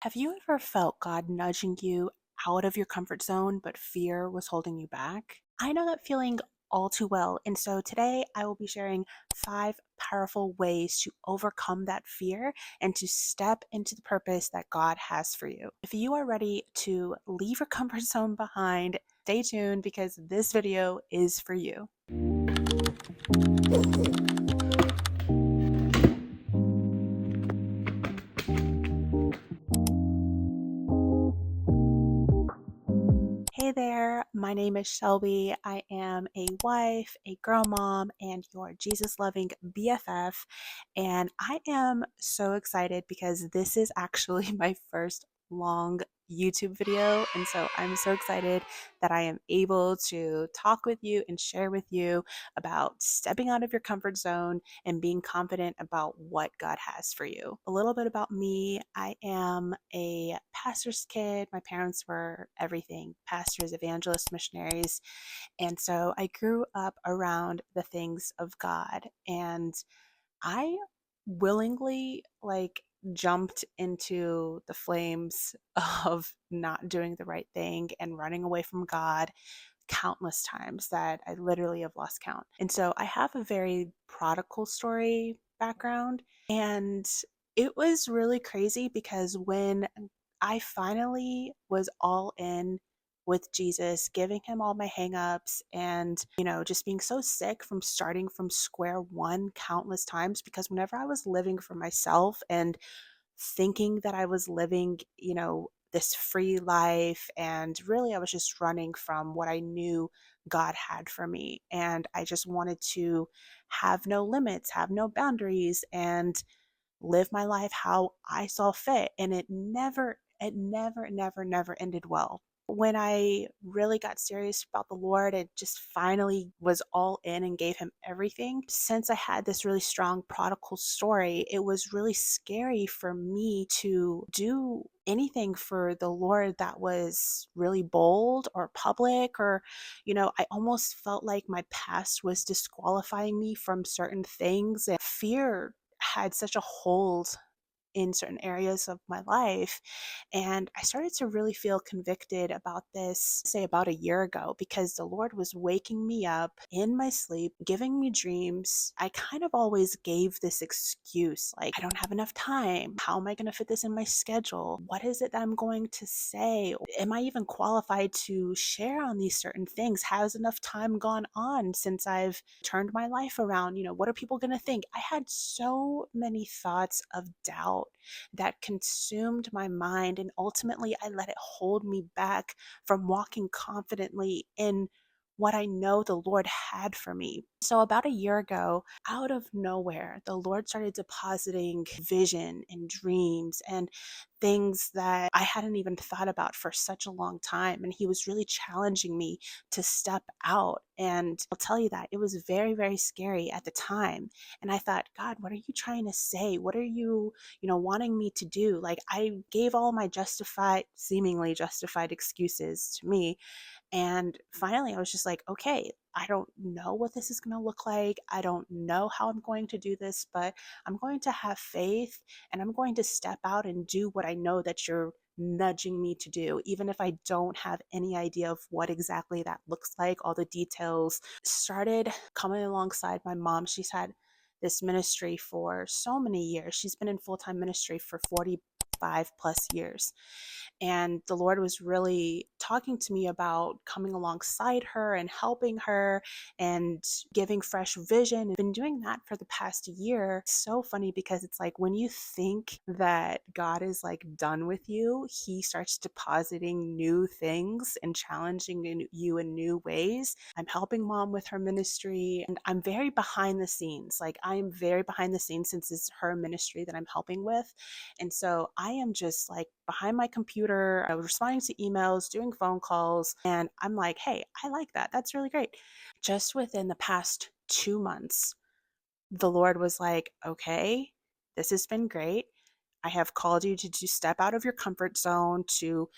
Have you ever felt God nudging you out of your comfort zone, but fear was holding you back? I know that feeling all too well. And so today I will be sharing 5 powerful ways to overcome that fear and to step into the purpose that God has for you. If you are ready to leave your comfort zone behind, stay tuned because this video is for you. Hey there, my name is Shelby. I am a wife, a girl mom, and your Jesus loving BFF. And I am so excited because this is actually my first long YouTube video. And so I'm so excited that I am able to talk with you and share with you about stepping out of your comfort zone and being confident about what God has for you. A little bit about me. I am a pastor's kid. My parents were everything: pastors, evangelists, missionaries. And so I grew up around the things of God. And I willingly jumped into the flames of not doing the right thing and running away from God countless times that I literally have lost count. And so I have a very prodigal story background. And it was really crazy because when I finally was all in with Jesus, giving him all my hangups and, just being so sick from starting from square one countless times, because whenever I was living for myself and thinking that I was living, this free life, and really I was just running from what I knew God had for me. And I just wanted to have no limits, have no boundaries, and live my life how I saw fit. And it never ended well. When I really got serious about the Lord and just finally was all in and gave him everything, since I had this really strong prodigal story, it was really scary for me to do anything for the Lord that was really bold or public, or, I almost felt like my past was disqualifying me from certain things. And fear had such a hold in certain areas of my life. And I started to really feel convicted about this, say about a year ago, because the Lord was waking me up in my sleep, giving me dreams. I kind of always gave this excuse like, I don't have enough time. How am I going to fit this in my schedule? What is it that I'm going to say? Am I even qualified to share on these certain things? Has enough time gone on since I've turned my life around? What are people going to think? I had so many thoughts of doubt that consumed my mind, and ultimately I let it hold me back from walking confidently in what I know the Lord had for me. So, about a year ago, out of nowhere, the Lord started depositing vision and dreams and things that I hadn't even thought about for such a long time. And He was really challenging me to step out. And I'll tell you that it was very, very scary at the time. And I thought, God, what are you trying to say? What are you, wanting me to do? Like, I gave all my seemingly justified excuses to me. And finally, I was just like, okay, I don't know what this is going to look like. I don't know how I'm going to do this, but I'm going to have faith and I'm going to step out and do what I know that you're nudging me to do, even if I don't have any idea of what exactly that looks like. All the details started coming alongside my mom. She's had this ministry for so many years. She's been in full-time ministry for 45 plus years. And the Lord was really talking to me about coming alongside her and helping her and giving fresh vision. I've been doing that for the past year. It's so funny because it's like when you think that God is like done with you, He starts depositing new things and challenging you in new ways. I'm helping mom with her ministry, and I'm very behind the scenes. Like, I am very behind the scenes since it's her ministry that I'm helping with. And so I am just like behind my computer. I was responding to emails, doing phone calls, and I'm like, hey, I like that. That's really great. Just within the past 2 months, the Lord was like, okay, this has been great. I have called you to step out of your comfort zone to,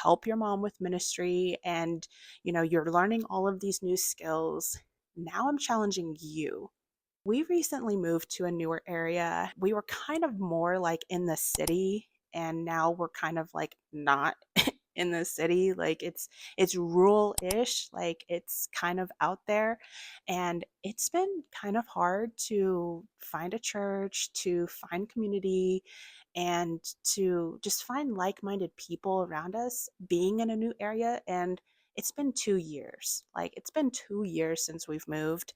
help your mom with ministry. And, you're learning all of these new skills. Now I'm challenging you. We recently moved to a newer area. We were kind of more like in the city and now we're kind of like not in the city. Like it's rural-ish, like it's kind of out there, and it's been kind of hard to find a church, to find community, and to just find like-minded people around us being in a new area. And it's been 2 years. Like it's been 2 years since we've moved,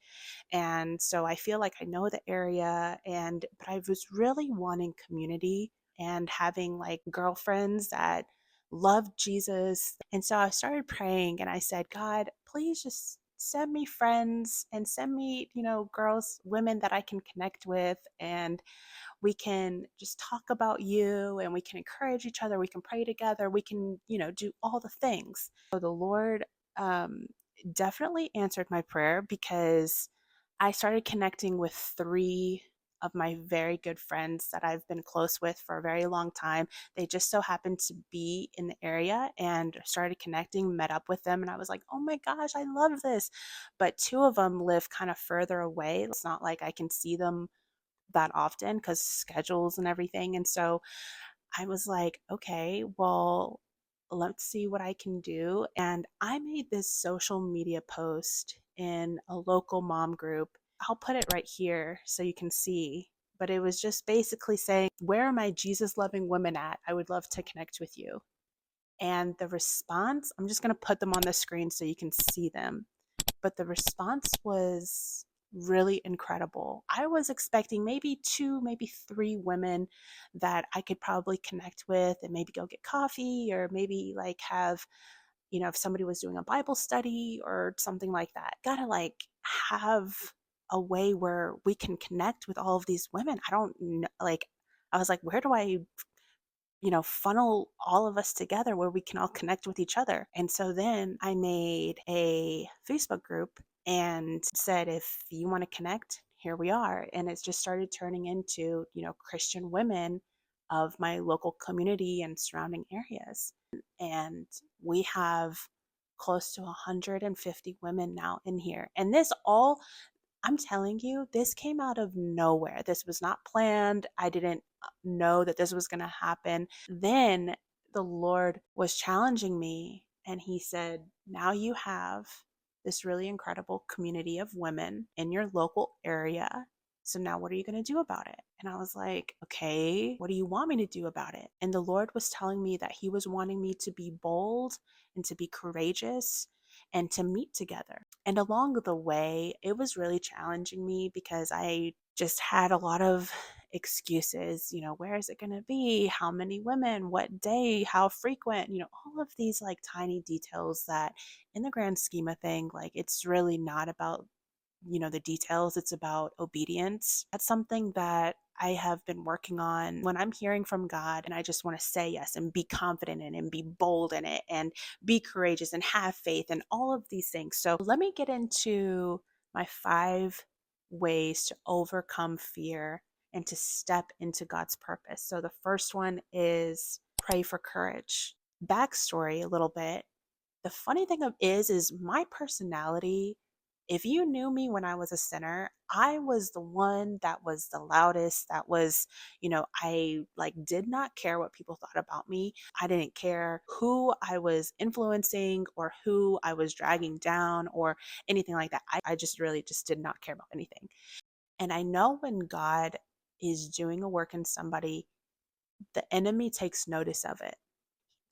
and so I feel like I know the area, and but I was really wanting community and having like girlfriends that loved Jesus. And so I started praying and I said, God, please just send me friends and send me, girls, women that I can connect with, and we can just talk about you, and we can encourage each other, we can pray together, we can, do all the things. So the Lord um, definitely answered my prayer, because I started connecting with three of my very good friends that I've been close with for a very long time. They just so happened to be in the area, and started connecting, met up with them, and I was like, oh my gosh, I love this. But two of them live kind of further away. It's not like I can see them that often because schedules and everything. And so I was like, okay, well, let's see what I can do. And I made this social media post in a local mom group. I'll put it right here so you can see. But it was just basically saying, where are my Jesus loving women at? I would love to connect with you. And the response, I'm just going to put them on the screen so you can see them. But the response was really incredible. I was expecting maybe two, maybe three women that I could probably connect with and maybe go get coffee, or maybe like have, if somebody was doing a Bible study or something like that. Gotta like have a way where we can connect with all of these women. I don't know, like, I was like, where do I funnel all of us together where we can all connect with each other? And so then I made a Facebook group and said, if you want to connect, here we are. And it's just started turning into, Christian women of my local community and surrounding areas. And we have close to 150 women now in here. And this all, I'm telling you, this came out of nowhere. This was not planned. I didn't know that this was going to happen. Then the Lord was challenging me, and He said, now you have this really incredible community of women in your local area. So now what are you going to do about it? And I was like, okay, what do you want me to do about it? And the Lord was telling me that He was wanting me to be bold and to be courageous and to meet together. And along the way, it was really challenging me because I just had a lot of excuses. Where is it going to be? How many women? What day? How frequent? All of these like tiny details that in the grand scheme of thing, like it's really not about the details. It's about obedience. That's something that I have been working on. When I'm hearing from God and I just want to say yes and be confident in it and be bold in it and be courageous and have faith and all of these things. So let me get into my 5 ways to overcome fear and to step into God's purpose. So the first one is pray for courage. Backstory a little bit. The funny thing is my personality, if you knew me when I was a sinner, I was the one that was the loudest, that was, I like did not care what people thought about me. I didn't care who I was influencing or who I was dragging down or anything like that. I just really just did not care about anything. And I know when God is doing a work in somebody, the enemy takes notice of it.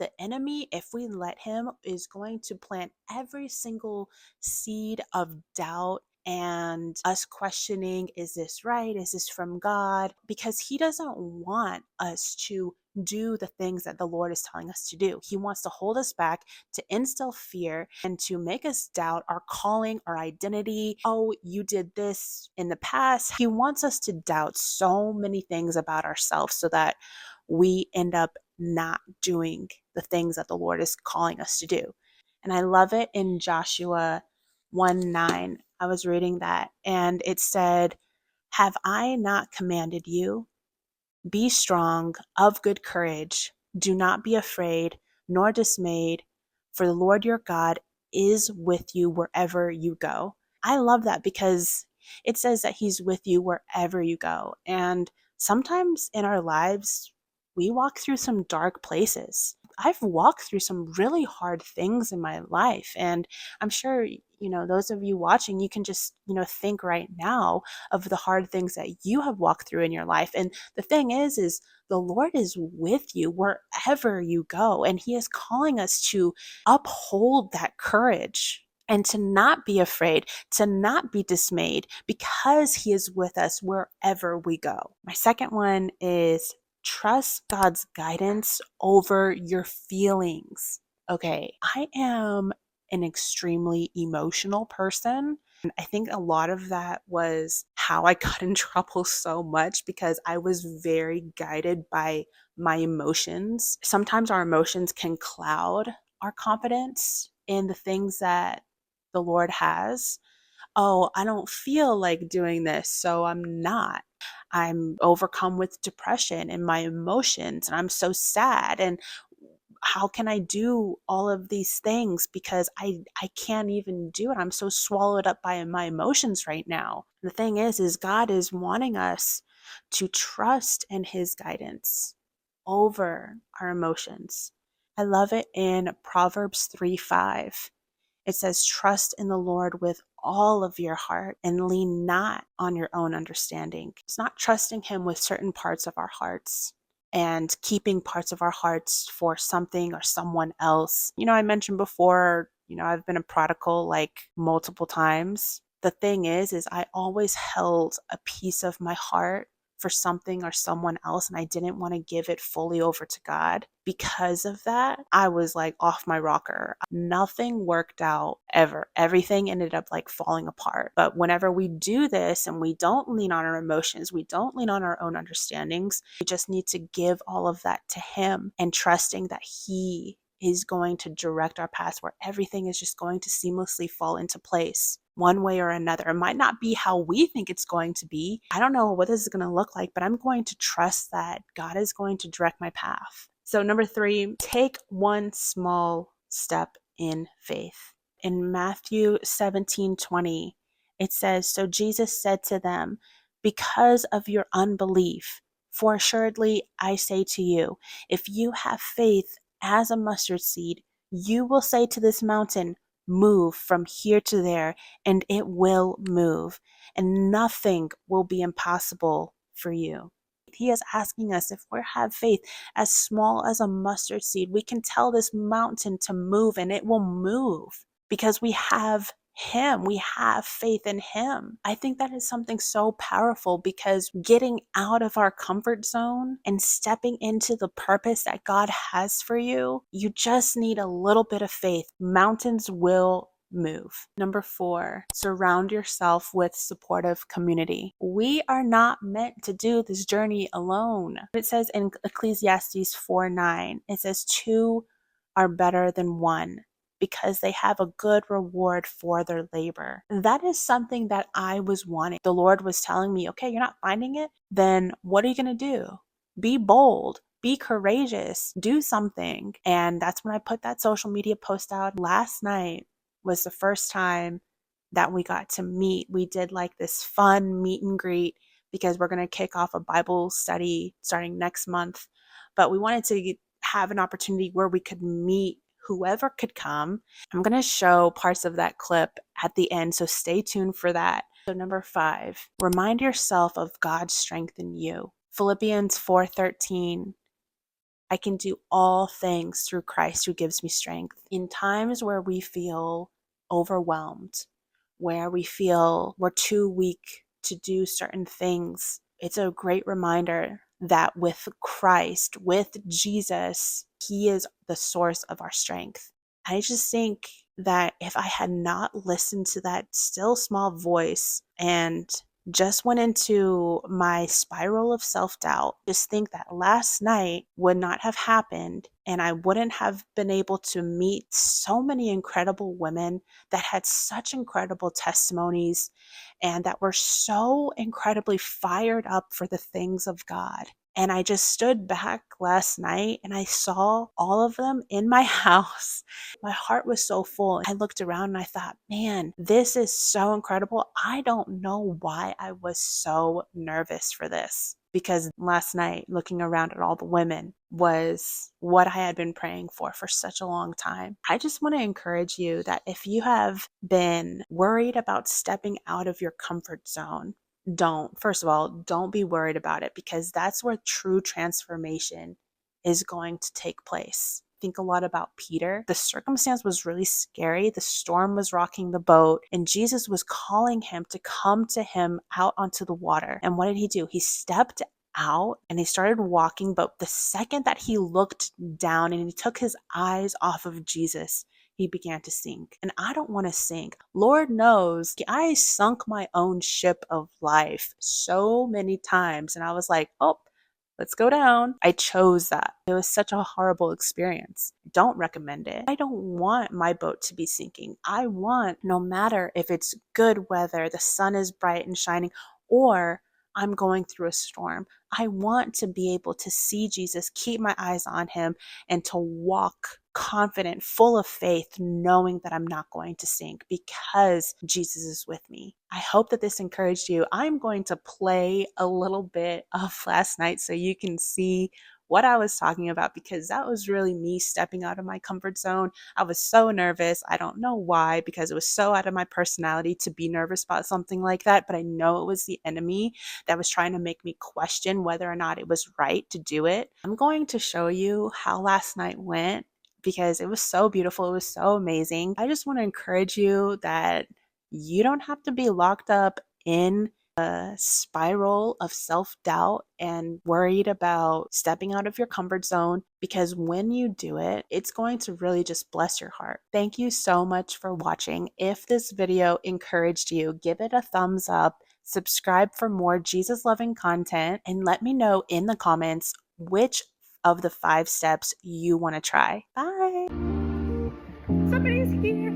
The enemy, if we let him, is going to plant every single seed of doubt and us questioning, is this right? Is this from God? Because he doesn't want us to do the things that the Lord is telling us to do. He wants to hold us back, to instill fear, and to make us doubt our calling, our identity. Oh, you did this in the past. He wants us to doubt so many things about ourselves so that we end up not doing the things that the Lord is calling us to do. And I love it in Joshua 1:9. I was reading that and it said, have I not commanded you? Be strong, of good courage. Do not be afraid, nor dismayed, for the Lord your God is with you wherever you go. I love that because it says that He's with you wherever you go. And sometimes in our lives, We walk through some dark places. I've walked through some really hard things in my life. And I'm sure, those of you watching, you can just, think right now of the hard things that you have walked through in your life. And the thing is the Lord is with you wherever you go. And He is calling us to uphold that courage and to not be afraid, to not be dismayed, because He is with us wherever we go. My second one is trust God's guidance over your feelings. Okay, I am an extremely emotional person. And I think a lot of that was how I got in trouble so much, because I was very guided by my emotions. Sometimes our emotions can cloud our confidence in the things that the Lord has. Oh, I don't feel like doing this, so I'm not. I'm overcome with depression and my emotions, and I'm so sad. And how can I do all of these things, because I can't even do it. I'm so swallowed up by my emotions right now. The thing is God is wanting us to trust in His guidance over our emotions. I love it in Proverbs 3:5. It says, trust in the Lord with all of your heart and lean not on your own understanding. It's not trusting Him with certain parts of our hearts and keeping parts of our hearts for something or someone else. I mentioned before, I've been a prodigal like multiple times. The thing is I always held a piece of my heart for something or someone else, and I didn't want to give it fully over to God. Because of that, I was like off my rocker. Nothing worked out ever. Everything ended up like falling apart. But whenever we do this and we don't lean on our emotions, we don't lean on our own understandings, we just need to give all of that to Him and trusting that He is going to direct our paths, where everything is just going to seamlessly fall into place one way or another. It might not be how we think it's going to be. I don't know what this is going to look like, but I'm going to trust that God is going to direct my path. So number 3, take one small step in faith. In Matthew 17:20, it says, so Jesus said to them, because of your unbelief, for assuredly I say to you, if you have faith as a mustard seed, you will say to this mountain, move from here to there, and it will move, and nothing will be impossible for you. He is asking us, if we have faith as small as a mustard seed, we can tell this mountain to move and it will move, because we have Him. We have faith in Him. I think that is something so powerful, because getting out of our comfort zone and stepping into the purpose that God has for you, you just need a little bit of faith. Mountains will move. Number 4, surround yourself with supportive community. We are not meant to do this journey alone. It says in Ecclesiastes 4:9, it says 2 are better than 1, because they have a good reward for their labor. That is something that I was wanting. The Lord was telling me, okay, you're not finding it? Then what are you going to do? Be bold. Be courageous. Do something. And that's when I put that social media post out. Last night was the first time that we got to meet. We did like this fun meet and greet, because we're going to kick off a Bible study starting next month. But we wanted to have an opportunity where we could meet whoever could come. I'm going to show parts of that clip at the end, so stay tuned for that. So number 5, remind yourself of God's strength in you. Philippians 4:13, I can do all things through Christ who gives me strength. In times where we feel overwhelmed, where we feel we're too weak to do certain things, it's a great reminder that with Christ, with Jesus, He is the source of our strength. I just think that if I had not listened to that still small voice and just went into my spiral of self-doubt, just think that last night would not have happened, and I wouldn't have been able to meet so many incredible women that had such incredible testimonies and that were so incredibly fired up for the things of God. And I just stood back last night and I saw all of them in my house. My heart was so full. I looked around and I thought, man, this is so incredible. I don't know why I was so nervous for this. because last night, looking around at all the women, was what I had been praying for such a long time. I just want to encourage you that if you have been worried about stepping out of your comfort zone, first of all, don't be worried about it, because that's where true transformation is going to take place. Think a lot about Peter. The circumstance was really scary. The storm was rocking the boat, and Jesus was calling him to come to him out onto the water. And what did he do? He stepped out and he started walking, but the second that he looked down and he took his eyes off of Jesus, he began to sink. And I don't want to sink. Lord knows I sunk my own ship of life so many times, and I was like, oh, let's go down. I chose that. It was such a horrible experience. Don't recommend it. I don't want my boat to be sinking. I want, no matter if it's good weather, the sun is bright and shining, or I'm going through a storm, I want to be able to see Jesus, keep my eyes on him, and to walk confident, full of faith, knowing that I'm not going to sink because Jesus is with me. I hope that this encouraged you. I'm going to play a little bit of last night so you can see what I was talking about, because that was really me stepping out of my comfort zone. I was so nervous. I don't know why, because it was so out of my personality to be nervous about something like that, but I know it was the enemy that was trying to make me question whether or not it was right to do it. I'm going to show you how last night went, because it was so beautiful. It was so amazing. I just want to encourage you that you don't have to be locked up in a spiral of self-doubt and worried about stepping out of your comfort zone, because when you do it, it's going to really just bless your heart. Thank you so much for watching. If this video encouraged you, give it a thumbs up, subscribe for more Jesus-loving content, and let me know in the comments which of the 5 steps you want to try. Bye. Somebody's here.